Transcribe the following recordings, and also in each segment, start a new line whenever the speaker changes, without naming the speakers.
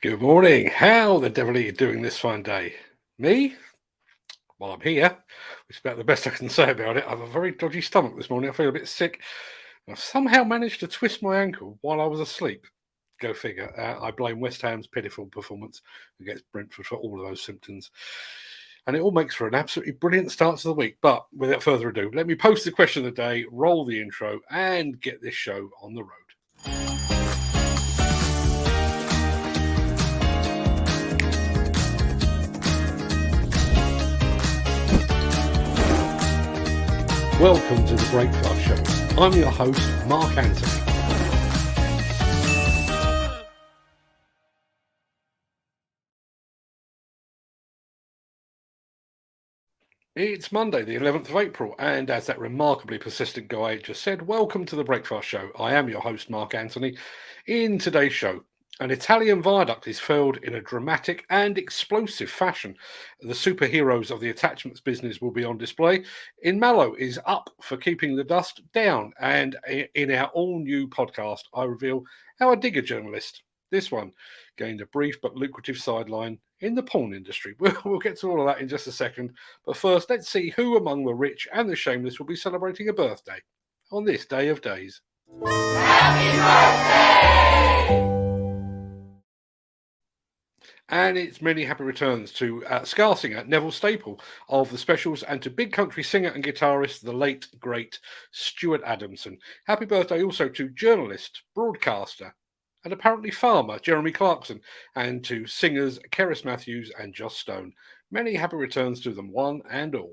Good morning. How the devil are you doing this fine day? Me? Well, I'm here, which is about the best I can say about it. I have a very dodgy stomach this morning. I feel a bit sick. I've somehow managed to twist my ankle while I was asleep. Go figure. I blame West Ham's pitiful performance against Brentford for all of those symptoms. And it all makes for an absolutely brilliant start to the week. But without further ado, let me post the question of the day, roll the intro, and get this show on the road. Welcome to the Breakfast Show. I'm your host, Mark Anthony. It's Monday, the 11th of April, and as that remarkably persistent guy just said, welcome to the Breakfast Show. I am your host, Mark Anthony. In today's show, an Italian viaduct is felled in a dramatic and explosive fashion. The superheroes of the attachments business will be on display. INMALO is up for keeping the dust down. And in our all-new podcast, I reveal how a digger journalist, this one, gained a brief but lucrative sideline in the porn industry. We'll get to all of that in just a second. But first, let's see who among the rich and the shameless will be celebrating a birthday on this day of days. Happy birthday! And it's many happy returns to Ska singer Neville Staple of The Specials and to big country singer and guitarist, the late, great Stuart Adamson. Happy birthday also to journalist, broadcaster, and apparently farmer Jeremy Clarkson, and to singers Keris Matthews and Joss Stone. Many happy returns to them, one and all.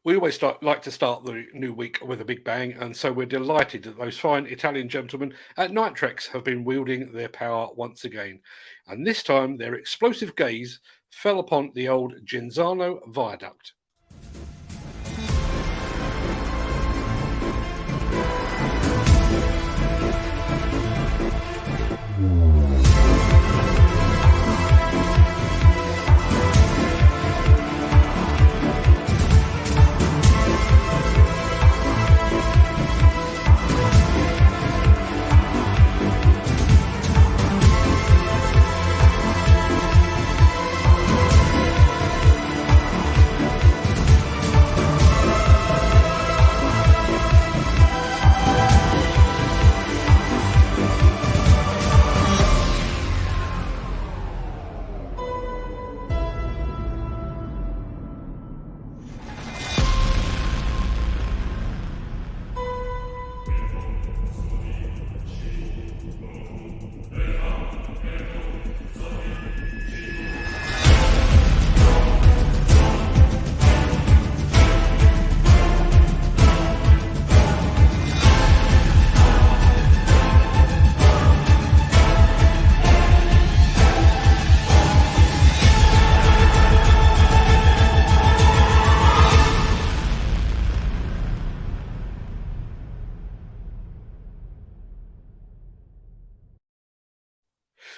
We always like to start the new week with a big bang, and so we're delighted that those fine Italian gentlemen at Nitrex have been wielding their power once again. And this time, their explosive gaze fell upon the old Genzano viaduct.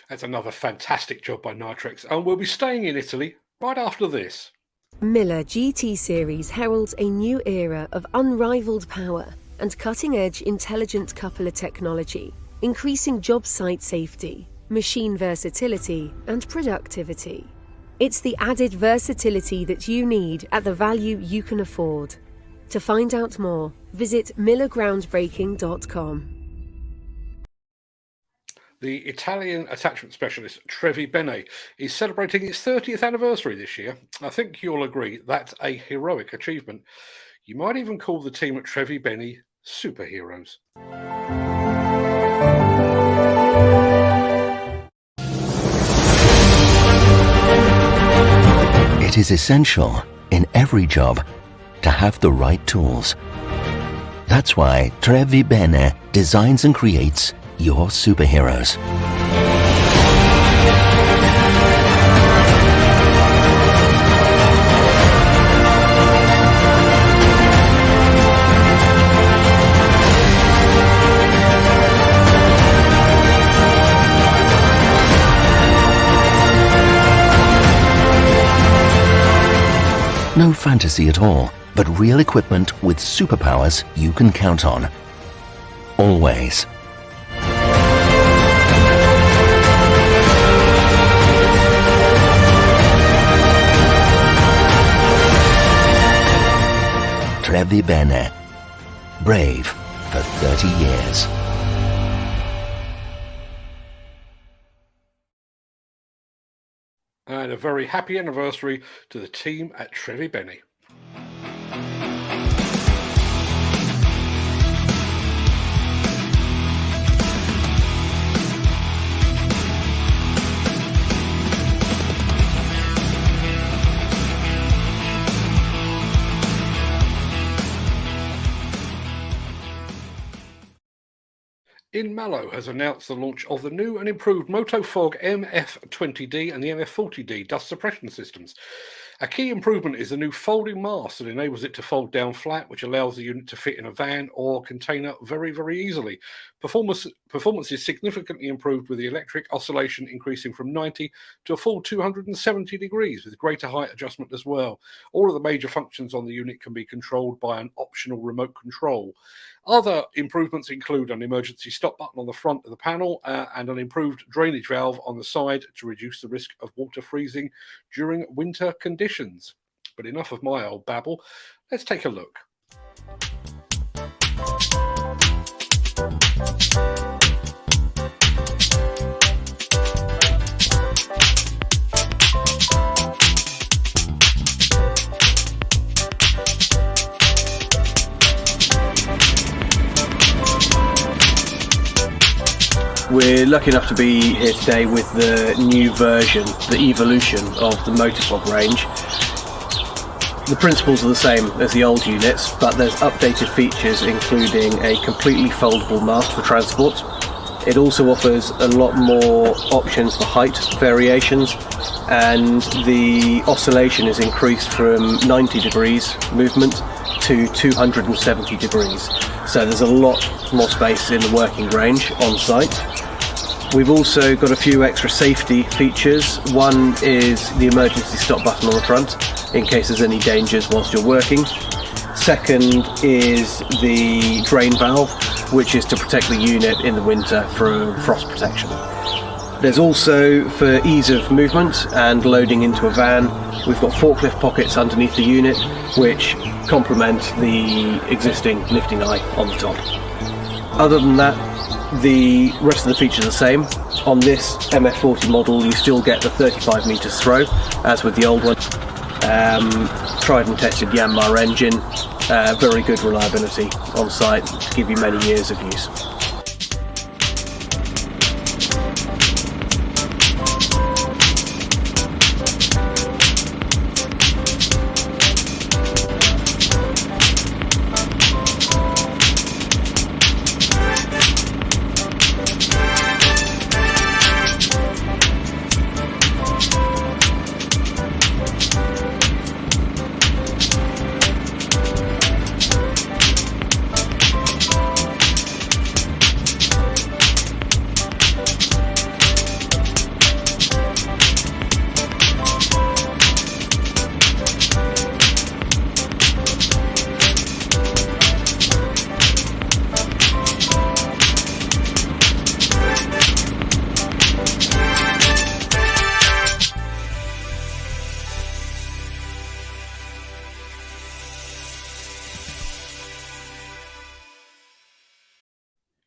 That's another fantastic job by Nitrex, and we'll be staying in Italy right after this.
Miller GT Series heralds a new era of unrivaled power and cutting-edge intelligent coupler technology, increasing job site safety, machine versatility, and productivity. It's the added versatility that you need at the value you can afford. To find out more, visit millergroundbreaking.com.
The Italian attachment specialist Trevi Bene is celebrating its 30th anniversary this year. I think you'll agree that's a heroic achievement. You might even call the team at Trevi Bene superheroes.
It is essential in every job to have the right tools. That's why Trevi Bene designs and creates your superheroes. No fantasy at all, but real equipment with superpowers you can count on. Always. Trevi Bene. Brave for 30 years.
And a very happy anniversary to the team at Trevi Bene. INMALO has announced the launch of the new and improved Motofog MF20D and the MF40D dust suppression systems. A key improvement is the new folding mast that enables it to fold down flat, which allows the unit to fit in a van or container very, very easily. Performance is significantly improved with the electric oscillation increasing from 90 to a full 270 degrees with greater height adjustment as well. All of the major functions on the unit can be controlled by an optional remote control. Other improvements include an emergency stop button on the front of the panel and an improved drainage valve on the side to reduce the risk of water freezing during winter conditions. But enough of my old babble. Let's take a look.
We're lucky enough to be here today with the new version, the evolution of the Motofog range. The principles are the same as the old units, but there's updated features including a completely foldable mast for transport. It also offers a lot more options for height variations, and the oscillation is increased from 90 degrees movement to 270 degrees. So there's a lot more space in the working range on site. We've also got a few extra safety features. One is the emergency stop button on the front in case there's any dangers whilst you're working. Second is the drain valve, which is to protect the unit in the winter from frost protection. There's also, for ease of movement and loading into a van, we've got forklift pockets underneath the unit which complement the existing lifting eye on the top. Other than that, the rest of the features are the same. On this MF40 model you still get the 35 metres throw as with the old one. Tried and tested Yanmar engine, very good reliability on site to give you many years of use.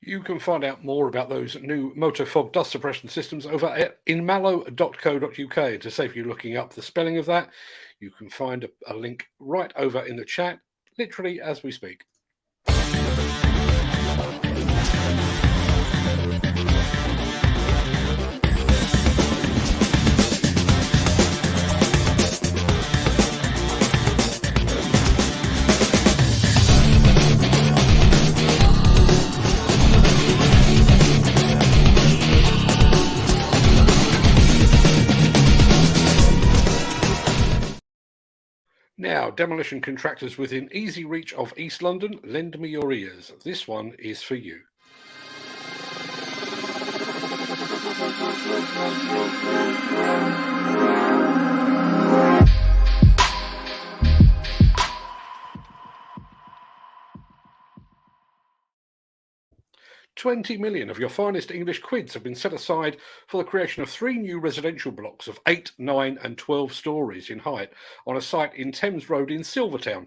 You can find out more about those new Motofog dust suppression systems over at inmalo.co.uk. To save you looking up the spelling of that, you can find a link right over in the chat, literally as we speak. Now, demolition contractors within easy reach of East London, lend me your ears. This one is for you. 20 million of your finest English quids have been set aside for the creation of 3 new residential blocks of 8, 9 and 12 stories in height on a site in Thames Road in Silvertown.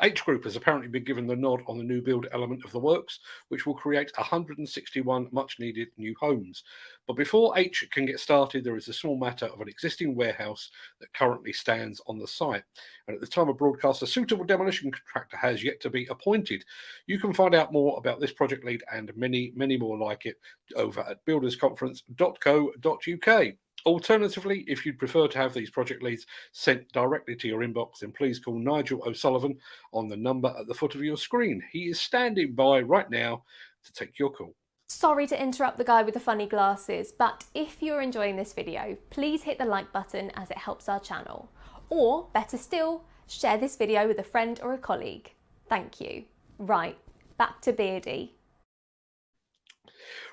H Group has apparently been given the nod on the new build element of the works, which will create 161 much-needed new homes. But before H can get started, there is a small matter of an existing warehouse that currently stands on the site. And at the time of broadcast, a suitable demolition contractor has yet to be appointed. You can find out more about this project lead and many, many more like it over at buildersconference.co.uk. Alternatively, if you'd prefer to have these project leads sent directly to your inbox, then please call Nigel O'Sullivan on the number at the foot of your screen. He is standing by right now to take your call.
Sorry to interrupt the guy with the funny glasses, but if you're enjoying this video, please hit the like button as it helps our channel. Or, better still, share this video with a friend or a colleague. Thank you. Right, back to Beardy.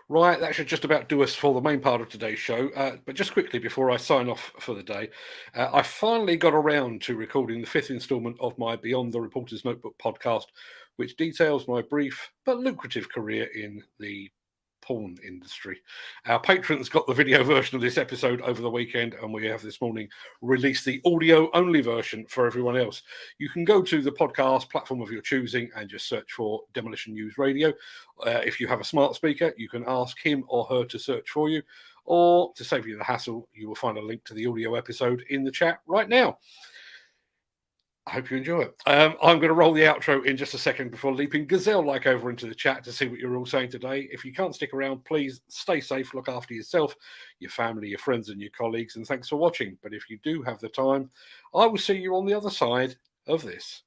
Right, that should just about do us for the main part of today's show. But just quickly, before I sign off for the day, I finally got around to recording the 5th instalment of my Beyond the Reporter's Notebook podcast, which details my brief but lucrative career in the porn industry. Our patrons got the video version of this episode over the weekend, and we have this morning released the audio only version for everyone else. You can go to the podcast platform of your choosing and just search for Demolition News Radio. If you have a smart speaker, you can ask him or her to search for you, or to save you the hassle, you will find a link to the audio episode in the chat right now. I hope you enjoy it. I'm going to roll the outro in just a second before leaping gazelle-like over into the chat to see what you're all saying today. If you can't stick around, please stay safe, look after yourself, your family, your friends and your colleagues, and thanks for watching. But if you do have the time, I will see you on the other side of this.